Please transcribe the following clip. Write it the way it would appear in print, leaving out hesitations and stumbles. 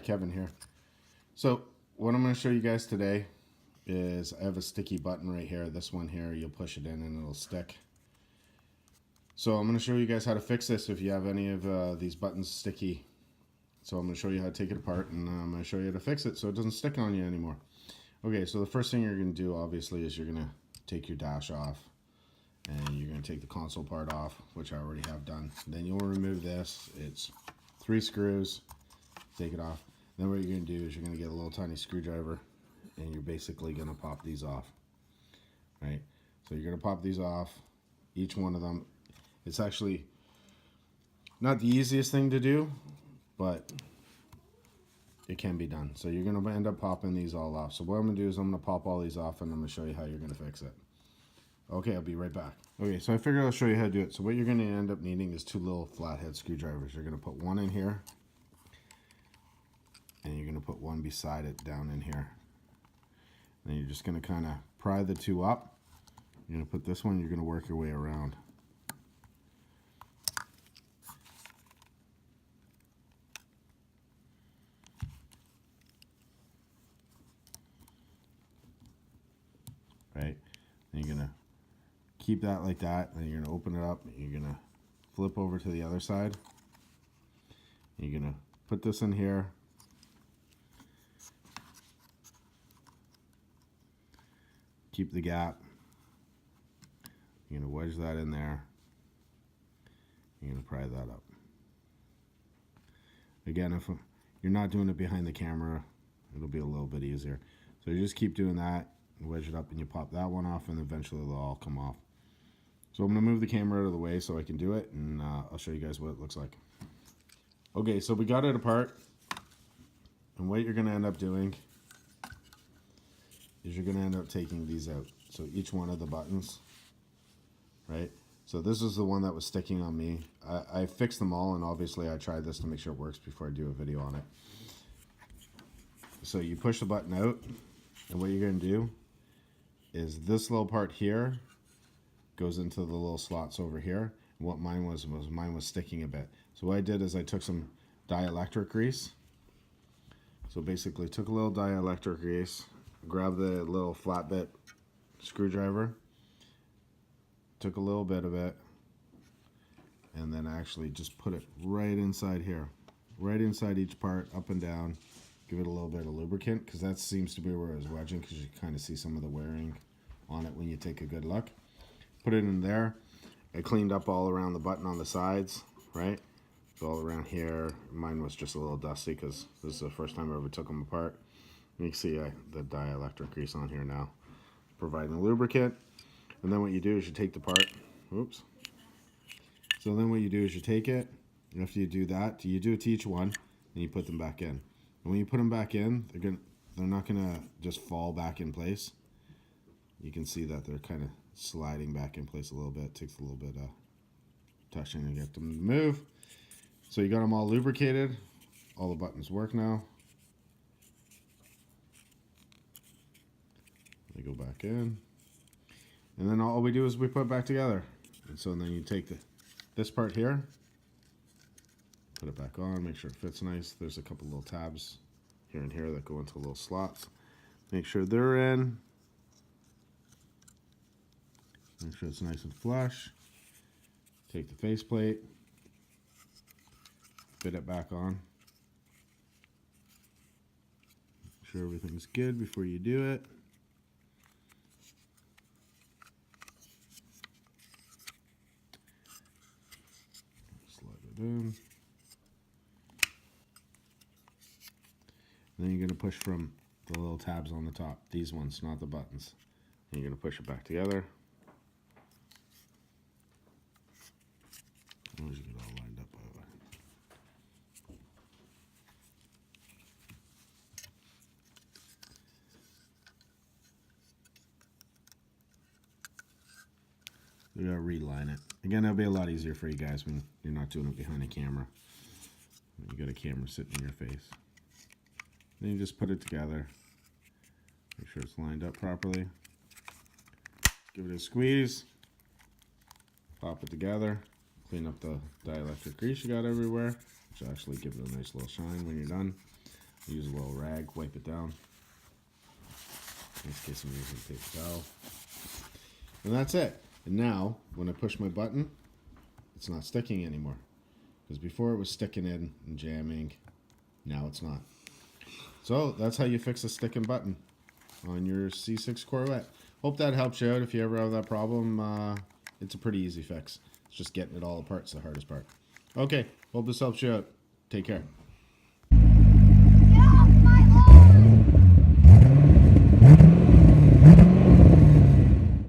Kevin here. So what I'm going to show you guys today is I have a sticky button right here. This one here, you'll push it in and it'll stick. So I'm going to show you guys how to fix this if you have any of these buttons sticky. So I'm going to show you how to take it apart, and I'm going to show you how to fix it so it doesn't stick on you anymore. Okay, so the first thing you're going to do obviously is you're going to take your dash off, and you're going to take the console part off, which I already have done. Then you'll remove this. It's 3 screws. Take it off. Then what you're going to do is you're going to get a little tiny screwdriver, and you're basically going to pop these off. Right? So you're going to pop these off, each one of them. It's actually not the easiest thing to do, but it can be done. So you're going to end up popping these all off. So what I'm going to do is I'm going to pop all these off, and I'm going to show you how you're going to fix it. Okay, I'll be right back. Okay, so I figured I'll show you how to do it. So what you're going to end up needing is 2 little flathead screwdrivers. You're going to put one in here, and you're going to put one beside it down in here. And then you're just going to kind of pry the 2 up. You're going to put this one, you're going to work your way around. Right? And you're going to keep that like that. Then you're going to open it up. You're going to flip over to the other side. You're going to put this in here. Keep the gap. You're going to wedge that in there. You're going to pry that up. Again, if you're not doing it behind the camera, it'll be a little bit easier. So you just keep doing that, wedge it up, and you pop that one off, and eventually they'll all come off. So I'm going to move the camera out of the way so I can do it, and I'll show you guys what it looks like. Okay, so we got it apart, and what you're going to end up doing is you're going to end up taking these out. So each one of the buttons, right? So this is the one that was sticking on me. I fixed them all, and obviously I tried this to make sure it works before I do a video on it. So you push the button out, and what you're going to do is this little part here goes into the little slots over here. And what mine was sticking a bit. So what I did is I took some dielectric grease. So basically took a little dielectric grease, grabbed the little flat bit screwdriver, took a little bit of it, and then actually just put it right inside here, right inside each part, up and down. Give it a little bit of lubricant, because that seems to be where it was wedging, because you kind of see some of the wearing on it when you take a good look. Put it in there. I cleaned up all around the button on the sides, right? So all around here. Mine was just a little dusty because this is the first time I ever took them apart. You can see the dielectric grease on here now, providing the lubricant. And then what you do is you take the part. Oops. So then what you do is you take it. And after you do that, you do it to each one, and you put them back in. And when you put them back in, they're not gonna just fall back in place. You can see that they're kind of sliding back in place a little bit. It takes a little bit of touching to get them to move. So you got them all lubricated. All the buttons work now. They go back in. And then all we do is we put it back together. And so then you take this part here, put it back on, make sure it fits nice. There's a couple little tabs here and here that go into little slots. Make sure they're in. Make sure it's nice and flush. Take the faceplate, fit it back on. Make sure everything's good before you do it. Slide it in. Then you're going to push from the little tabs on the top. These ones, not the buttons. And you're going to push it back together. As long as you get it all lined up, by the way. We gotta reline it. Again, that'll be a lot easier for you guys when you're not doing it behind a camera. When you got a camera sitting in your face. Then you just put it together. Make sure it's lined up properly. Give it a squeeze. Pop it together. Clean up the dielectric grease you got everywhere, which will actually give it a nice little shine when you're done. Use a little rag, wipe it down. In this case, I'm using a paper towel. And that's it. And now, when I push my button, it's not sticking anymore. Because before it was sticking in and jamming. Now it's not. So that's how you fix a sticking button on your C6 Corvette. Hope that helps you out. If you ever have that problem, it's a pretty easy fix. It's just getting it all apart is the hardest part. Okay, hope this helps you out. Take care.